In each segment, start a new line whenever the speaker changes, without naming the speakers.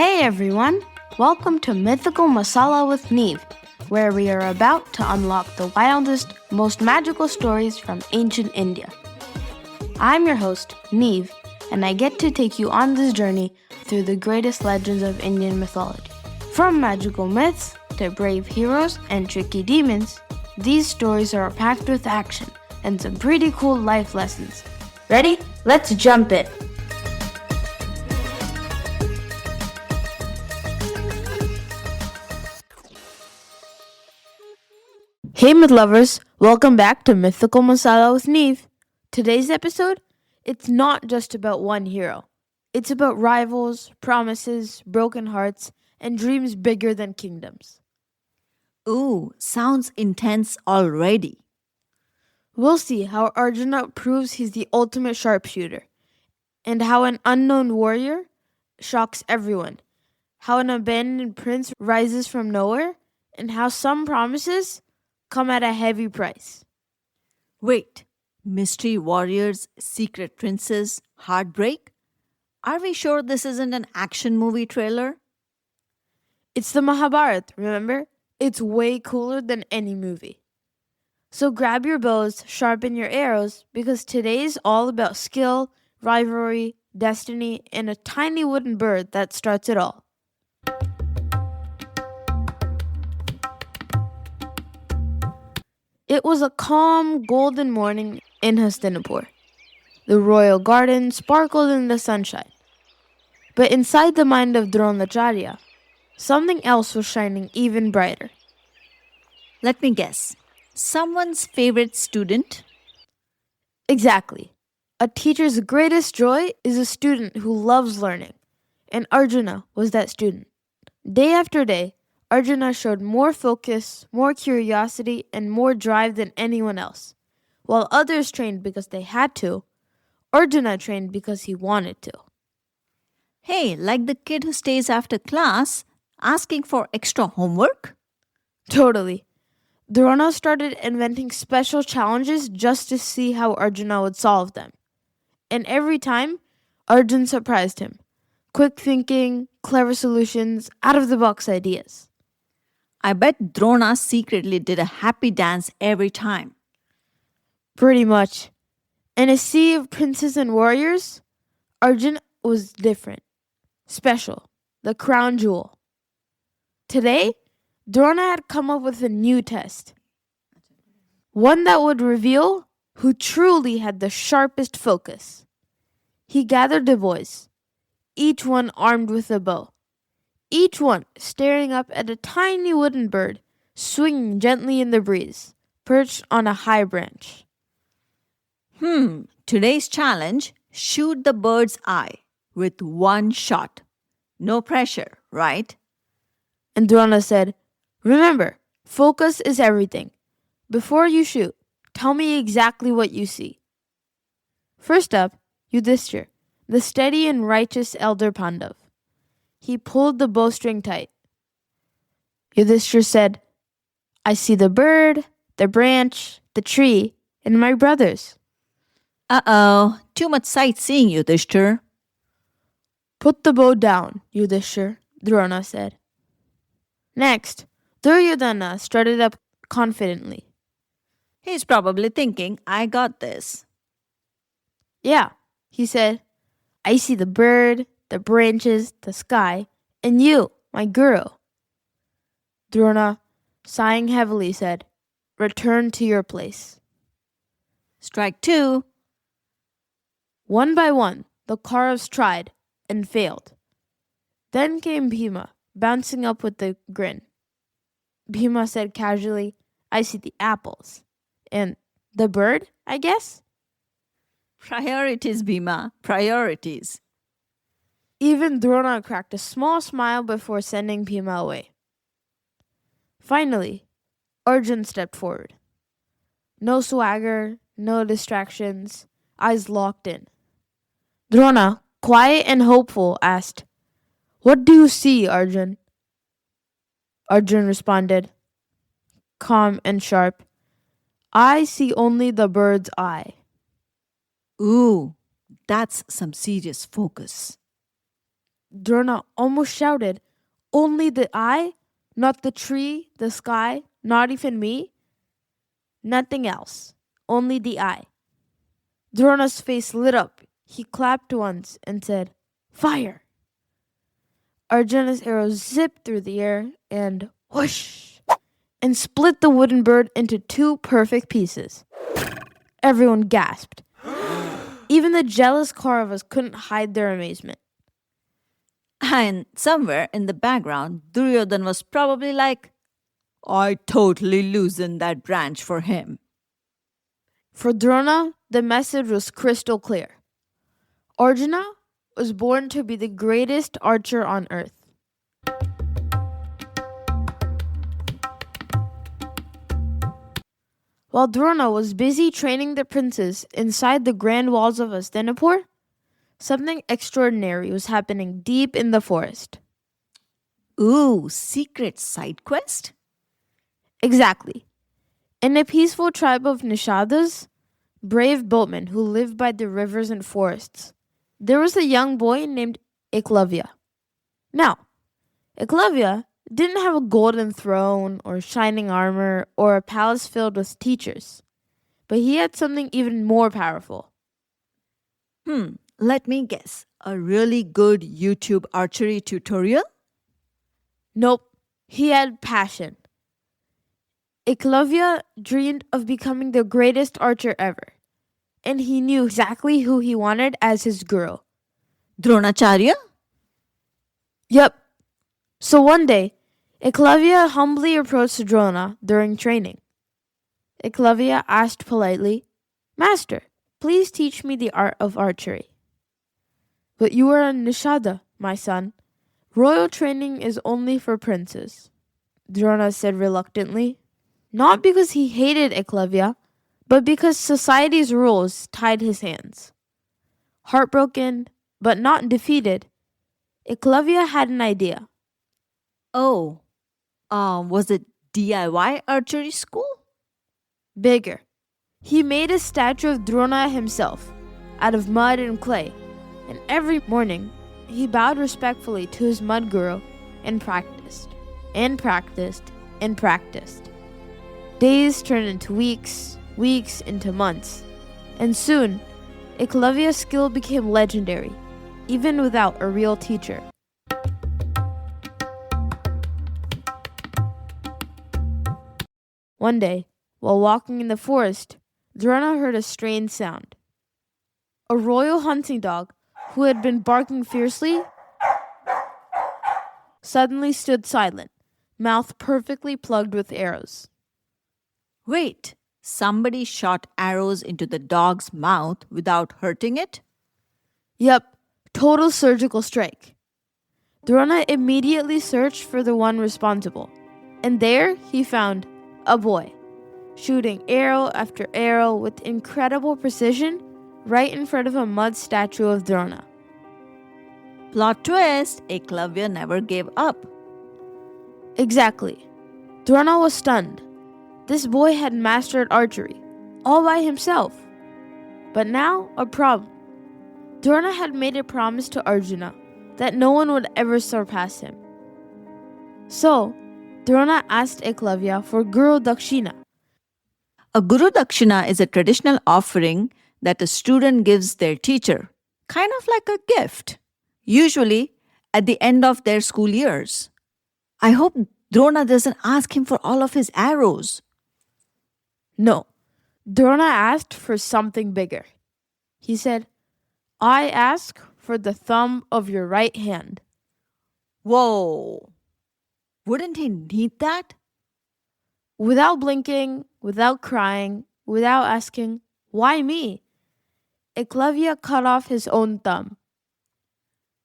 Hey everyone! Welcome to Mythical Masala with Neev, where we are about to unlock the wildest, most magical stories from ancient India. I'm your host, Neev, and I get to take you on this journey through the greatest legends of Indian mythology. From magical myths to brave heroes and tricky demons, these stories are packed with action and some pretty cool life lessons. Ready? Let's jump in! Hey myth lovers, welcome back to Mythical Masala with Neev. Today's episode, it's not just about one hero. It's about rivals, promises, broken hearts, and dreams bigger than kingdoms.
Ooh, sounds intense already.
We'll see how Arjuna proves he's the ultimate sharpshooter, and how an unknown warrior shocks everyone, how an abandoned prince rises from nowhere, and how some promises come at a heavy price.
Wait, mystery warriors, secret princes, heartbreak? Are we sure this isn't an action movie trailer?
It's the Mahabharata, remember? It's way cooler than any movie. So grab your bows, sharpen your arrows, because today's all about skill, rivalry, destiny, and a tiny wooden bird that starts it all. It was a calm, golden morning in Hastinapur. The royal garden sparkled in the sunshine. But inside the mind of Dronacharya, something else was shining even brighter.
Let me guess. Someone's favorite student?
Exactly. A teacher's greatest joy is a student who loves learning. And Arjuna was that student. Day after day, Arjuna showed more focus, more curiosity, and more drive than anyone else. While others trained because they had to, Arjuna trained because he wanted to.
Hey, like the kid who stays after class asking for extra homework?
Totally. Drona started inventing special challenges just to see how Arjuna would solve them. And every time, Arjun surprised him. Quick thinking, clever solutions, out-of-the-box ideas.
I bet Drona secretly did a happy dance every time.
Pretty much. In a sea of princes and warriors, Arjun was different. Special. The crown jewel. Today, Drona had come up with a new test. One that would reveal who truly had the sharpest focus. He gathered the boys, each one armed with a bow. Each one staring up at a tiny wooden bird swinging gently in the breeze, perched on a high branch.
Today's challenge, shoot the bird's eye with one shot. No pressure, right?
And Drona said, "Remember, focus is everything. Before you shoot, tell me exactly what you see." First up, Yudhishthira, the steady and righteous elder Pandav. He pulled the bowstring tight. Yudhishthira said, "I see the bird, the branch, the tree, and my brothers."
Uh-oh, too much sightseeing, Yudhishthira.
"Put the bow down, Yudhishthira," Drona said. Next, Duryodhana strutted up confidently.
He's probably thinking, I got this.
"Yeah," he said, "I see the bird, the branches, the sky, and you, my guru." Drona, sighing heavily, said, "Return to your place."
Strike two.
One by one, the Kauravas tried and failed. Then came Bhima, bouncing up with a grin. Bhima said casually, "I see the apples. And the bird, I guess?"
Priorities, Bhima, priorities.
Even Drona cracked a small smile before sending Bhima away. Finally, Arjun stepped forward. No swagger, no distractions, eyes locked in. Drona, quiet and hopeful, asked, "What do you see, Arjun?" Arjun responded, calm and sharp, "I see only the bird's eye."
Ooh, that's some serious focus.
Drona almost shouted, "Only the eye? Not the tree, the sky, not even me? Nothing else. Only the eye." Drona's face lit up. He clapped once and said, "Fire!" Arjuna's arrow zipped through the air and whoosh, and split the wooden bird into two perfect pieces. Everyone gasped. Even the jealous Kauravas couldn't hide their amazement.
And somewhere in the background, Duryodhana was probably like, I totally loosened that branch for him.
For Drona, the message was crystal clear. Arjuna was born to be the greatest archer on earth. While Drona was busy training the princes inside the grand walls of Hastinapur, something extraordinary was happening deep in the forest.
Ooh, secret side quest?
Exactly. In a peaceful tribe of Nishadas, brave boatmen who lived by the rivers and forests, there was a young boy named Ekalavya. Now, Ekalavya didn't have a golden throne or shining armor or a palace filled with teachers, but he had something even more powerful.
Let me guess. A really good YouTube archery tutorial?
Nope, he had passion. Ekalavya dreamed of becoming the greatest archer ever, and he knew exactly who he wanted as his guru.
Dronacharya?
Yep. So one day, Ekalavya humbly approached Drona during training. Ekalavya asked politely, "Master, please teach me the art of archery." "But you are a Nishada, my son. Royal training is only for princes," Drona said reluctantly. Not because he hated Ekalavya, but because society's rules tied his hands. Heartbroken, but not defeated, Ekalavya had an idea.
Oh, was it DIY archery school?
Bigger. He made a statue of Drona himself, out of mud and clay, and every morning he bowed respectfully to his mud guru and practiced, and practiced, and practiced. Days turned into weeks, weeks into months, and soon Ekalavya's skill became legendary, even without a real teacher. One day, while walking in the forest, Drona heard a strange sound. A royal hunting dog, who had been barking fiercely, suddenly stood silent, mouth perfectly plugged with arrows.
Wait, somebody shot arrows into the dog's mouth without hurting it?
Yep, total surgical strike. Drona immediately searched for the one responsible, and there he found a boy, shooting arrow after arrow with incredible precision right in front of a mud statue of Drona.
Plot twist, Ekalavya never gave up.
Exactly. Drona was stunned. This boy had mastered archery, all by himself. But now, a problem. Drona had made a promise to Arjuna that no one would ever surpass him. So, Drona asked Ekalavya for Guru Dakshina.
A Guru Dakshina is a traditional offering that a student gives their teacher, kind of like a gift, usually at the end of their school years. I hope Drona doesn't ask him for all of his arrows.
No, Drona asked for something bigger. He said, "I ask for the thumb of your right hand."
Whoa! Wouldn't he need that?
Without blinking, without crying, without asking, "Why me?" Ekalavya cut off his own thumb.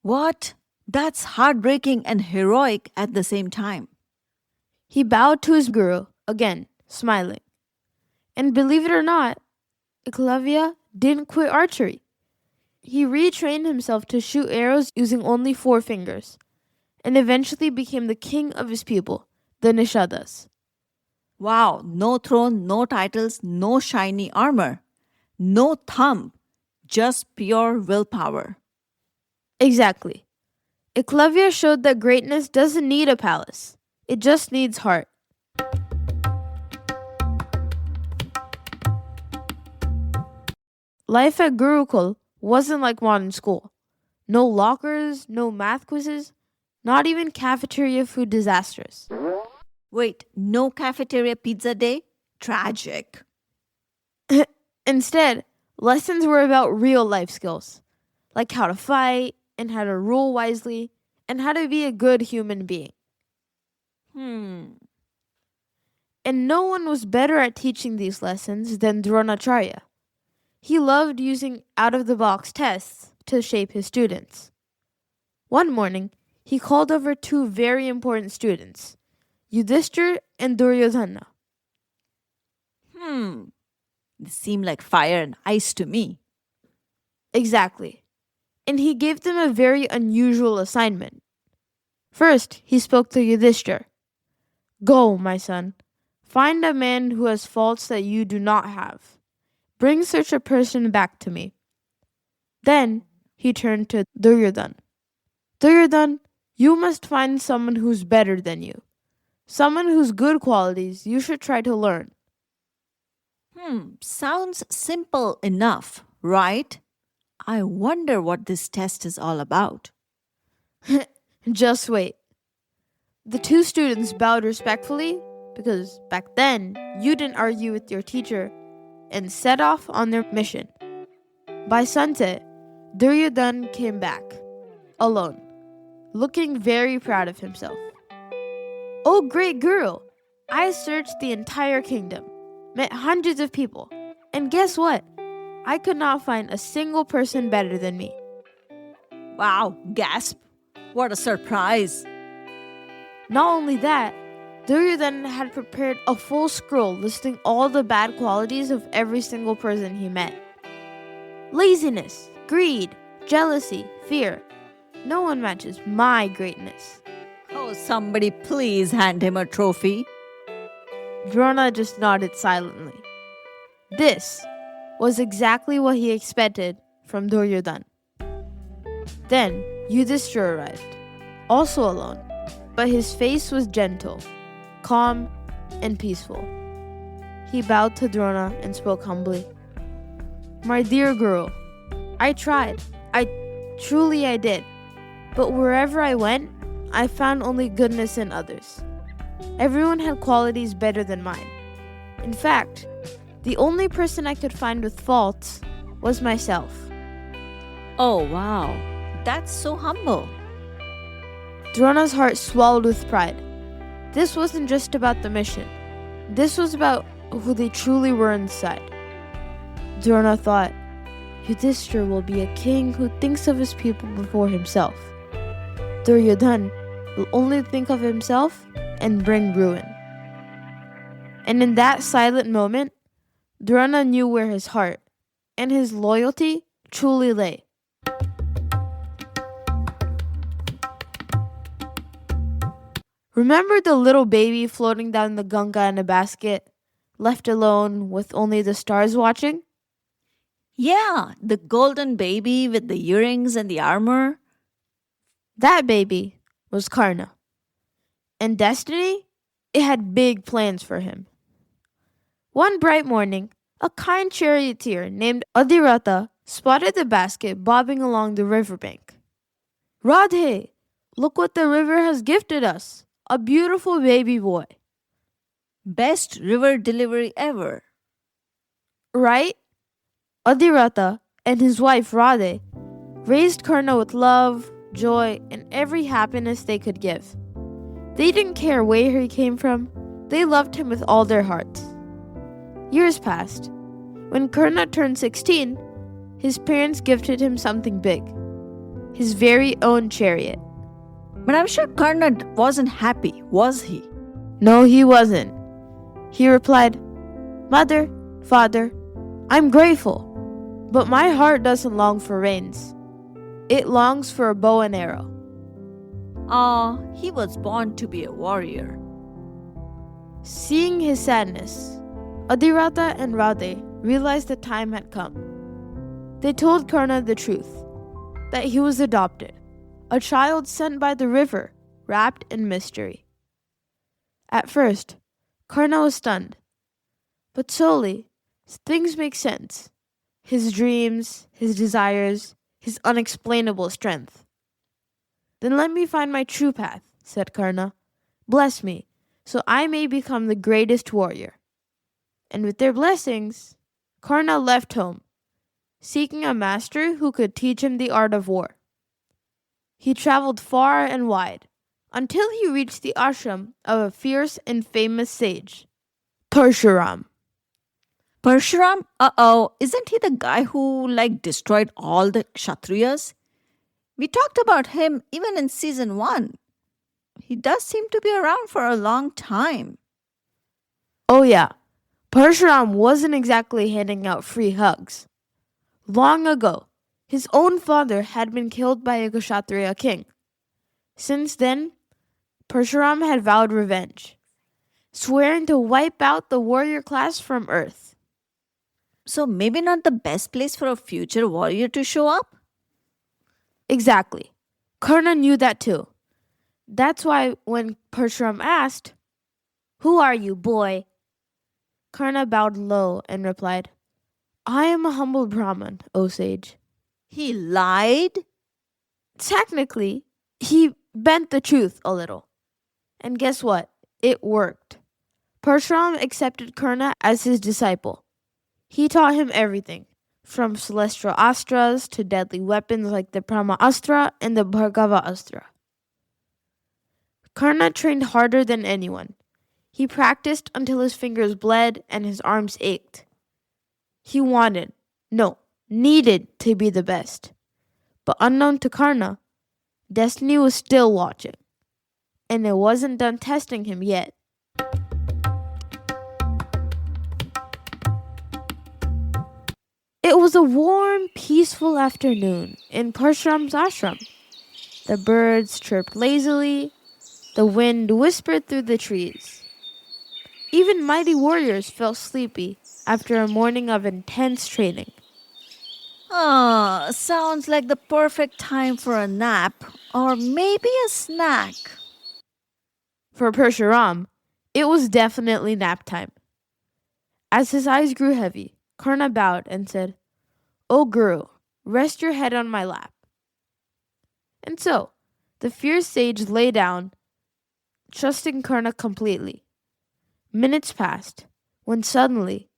What? That's heartbreaking and heroic at the same time.
He bowed to his guru, again, smiling. And believe it or not, Ekalavya didn't quit archery. He retrained himself to shoot arrows using only 4 fingers, and eventually became the king of his people, the Nishadas.
Wow, no throne, no titles, no shiny armor, no thumb, just pure willpower.
Exactly. Ekalavya showed that greatness doesn't need a palace, it just needs heart. Life at Gurukul wasn't like modern school. No lockers, no math quizzes, not even cafeteria food disasters.
Wait, no cafeteria pizza day? Tragic.
Instead, lessons were about real life skills, like how to fight, and how to rule wisely, and how to be a good human being. And no one was better at teaching these lessons than Dronacharya. He loved using out-of-the-box tests to shape his students. One morning, he called over two very important students, Yudhishthira and Duryodhana.
They seem like fire and ice to me.
Exactly. And he gave them a very unusual assignment. First, he spoke to Yudhishthira. Go, my son. Find a man who has faults that you do not have. Bring such a person back to me. Then he turned to Duryodhana. Duryodhana, you must find someone who's better than you. Someone whose good qualities you should try to learn.
Sounds simple enough, right? I wonder what this test is all about.
Just wait. The two students bowed respectfully, because back then you didn't argue with your teacher, and set off on their mission. By sunset, Duryodhana came back, alone, looking very proud of himself. Oh, great Guru! I searched the entire kingdom, met hundreds of people, and guess what? I could not find a single person better than me.
Wow, gasp. What a surprise.
Not only that, Duryodhana had prepared a full scroll listing all the bad qualities of every single person he met. Laziness, greed, jealousy, fear. No one matches my greatness.
Oh, somebody please hand him a trophy.
Drona just nodded silently. This was exactly what he expected from Duryodhana. Then Yudhishthira arrived, also alone, but his face was gentle, calm, and peaceful. He bowed to Drona and spoke humbly. My dear Guru, I tried. I did. But wherever I went, I found only goodness in others. Everyone had qualities better than mine. In fact, the only person I could find with faults was myself.
Oh, wow. That's so humble.
Drona's heart swelled with pride. This wasn't just about the mission. This was about who they truly were inside. Drona thought, Yudhishthira will be a king who thinks of his people before himself. Duryodhana will only think of himself and bring ruin. And in that silent moment, Drona knew where his heart and his loyalty truly lay. Remember the little baby floating down the Ganga in a basket, left alone with only the stars watching?
Yeah, the golden baby with the earrings and the armor.
That baby was Karna. And Destiny, it had big plans for him. One bright morning, a kind charioteer named Adhiratha spotted the basket bobbing along the riverbank. Radhe, look what the river has gifted us, a beautiful baby boy.
Best river delivery ever.
Right? Adhiratha and his wife Radhe raised Karna with love, joy, and every happiness they could give. They didn't care where he came from, they loved him with all their hearts. Years passed. When Karna turned 16, his parents gifted him something big, his very own chariot.
But I'm sure Karna wasn't happy, was he?
No, he wasn't. He replied, Mother, Father, I'm grateful, but my heart doesn't long for reins. It longs for a bow and arrow.
He was born to be a warrior.
Seeing his sadness, Adhiratha and Radhe realized the time had come. They told Karna the truth, that he was adopted, a child sent by the river, wrapped in mystery. At first, Karna was stunned, but slowly, things make sense. His dreams, his desires, his unexplainable strength. Then let me find my true path, said Karna. Bless me, so I may become the greatest warrior. And with their blessings, Karna left home, seeking a master who could teach him the art of war. He traveled far and wide, until he reached the ashram of a fierce and famous sage, Parshuram.
Parshuram, isn't he the guy who destroyed all the Kshatriyas? We talked about him even in season 1. He does seem to be around for a long time.
Oh yeah, Parshuram wasn't exactly handing out free hugs. Long ago, his own father had been killed by a Kshatriya king. Since then, Parshuram had vowed revenge, swearing to wipe out the warrior class from Earth.
So maybe not the best place for a future warrior to show up?
Exactly. Karna knew that too. That's why when Parshuram asked, "Who are you, boy?" Karna bowed low and replied, "I am a humble Brahmin, O sage."
He lied?
Technically, he bent the truth a little. And guess what? It worked. Parshuram accepted Karna as his disciple. He taught him everything, from celestial astras to deadly weapons like the Brahma Astra and the Bhargava Astra. Karna trained harder than anyone. He practiced until his fingers bled and his arms ached. He needed to be the best. But unknown to Karna, Destiny was still watching. And it wasn't done testing him yet. It was a warm, peaceful afternoon in Parshuram's ashram. The birds chirped lazily. The wind whispered through the trees. Even mighty warriors felt sleepy after a morning of intense training.
Sounds like the perfect time for a nap or maybe a snack.
For Parshuram, it was definitely nap time. As his eyes grew heavy, Karna bowed and said, "O Guru, rest your head on my lap." And so, the fierce sage lay down, trusting Karna completely. Minutes passed, when suddenly,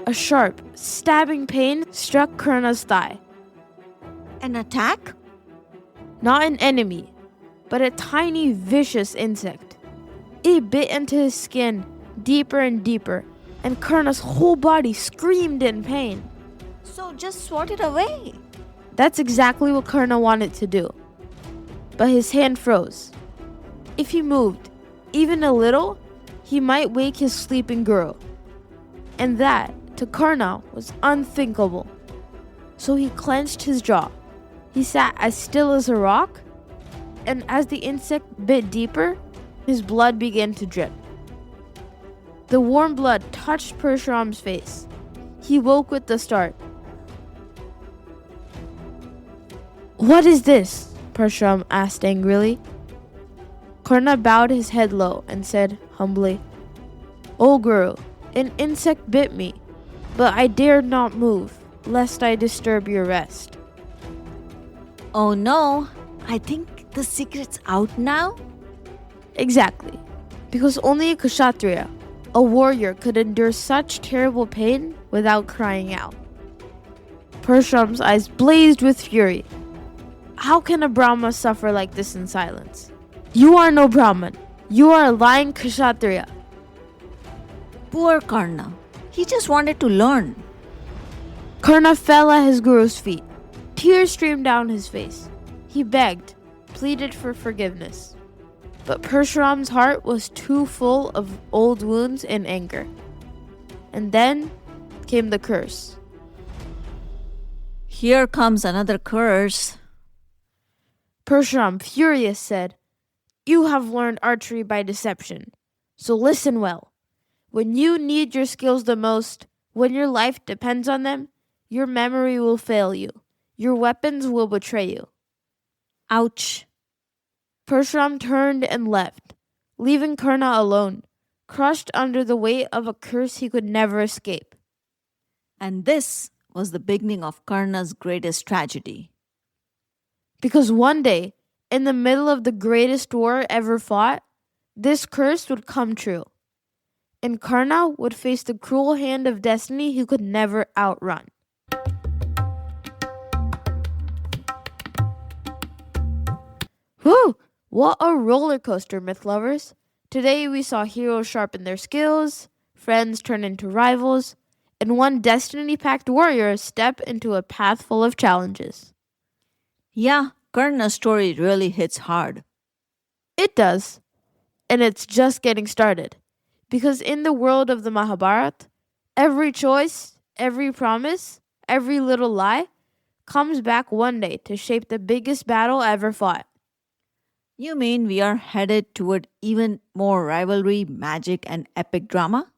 a sharp, stabbing pain struck Karna's thigh.
An attack?
Not an enemy, but a tiny, vicious insect. It bit into his skin deeper and deeper, and Karna's whole body screamed in pain.
So just swat it away.
That's exactly what Karna wanted to do. But his hand froze. If he moved, even a little, he might wake his sleeping guru. And that, to Karna, was unthinkable. So he clenched his jaw. He sat as still as a rock, and as the insect bit deeper, his blood began to drip. The warm blood touched Parshuram's face. He woke with the start. "What is this?" Parshuram asked angrily. Karna bowed his head low and said humbly, "O Guru, an insect bit me, but I dared not move, lest I disturb your rest."
Oh no, I think the secret's out now?
Exactly, because only a Kshatriya, a warrior, could endure such terrible pain without crying out. Parshuram's eyes blazed with fury. How can a Brahma suffer like this in silence? You are no Brahman. You are a lying Kshatriya.
Poor Karna. He just wanted to learn.
Karna fell at his guru's feet. Tears streamed down his face. He begged, pleaded for forgiveness. But Parshuram's heart was too full of old wounds and anger. And then came the curse.
Here comes another curse.
Parshuram, furious, said, "You have learned archery by deception. So listen well. When you need your skills the most, when your life depends on them, your memory will fail you. Your weapons will betray you.
Ouch.
Parshuram turned and left, leaving Karna alone, crushed under the weight of a curse he could never escape.
And this was the beginning of Karna's greatest tragedy.
Because one day, in the middle of the greatest war ever fought, this curse would come true, and Karna would face the cruel hand of destiny he could never outrun. Whew! What a roller coaster, myth lovers! Today we saw heroes sharpen their skills, friends turn into rivals, and one destiny-packed warrior step into a path full of challenges.
Yeah, Karna's story really hits hard.
It does. And it's just getting started. Because in the world of the Mahabharata, every choice, every promise, every little lie comes back one day to shape the biggest battle ever fought.
You mean we are headed toward even more rivalry, magic, and epic drama?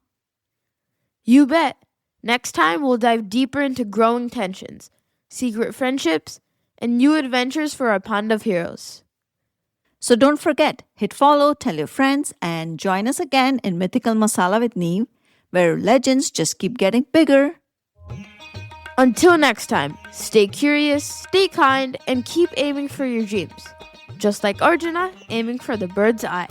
You bet. Next time we'll dive deeper into growing tensions, secret friendships, and new adventures for our band of heroes.
So don't forget, hit follow, tell your friends, and join us again in Mythical Masala with Neev, where legends just keep getting bigger.
Until next time, stay curious, stay kind, and keep aiming for your dreams. Just like Arjuna aiming for the bird's eye.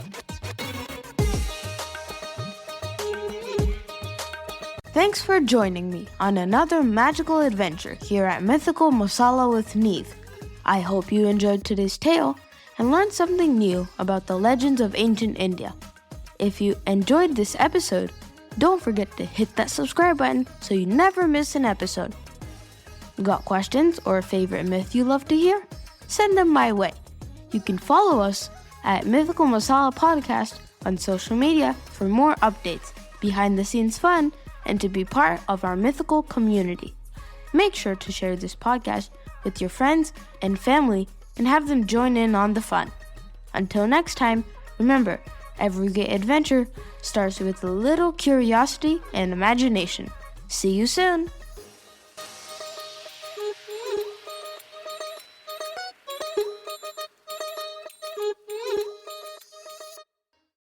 Thanks for joining me on another magical adventure here at Mythical Masala with Neev. I hope you enjoyed today's tale and learned something new about the legends of ancient India. If you enjoyed this episode, don't forget to hit that subscribe button so you never miss an episode. Got questions or a favorite myth you love to hear? Send them my way. You can follow us at Mythical Masala Podcast on social media for more updates, behind the scenes fun, and to be part of our mythical community. Make sure to share this podcast with your friends and family and have them join in on the fun. Until next time, remember, every great adventure starts with a little curiosity and imagination. See you soon!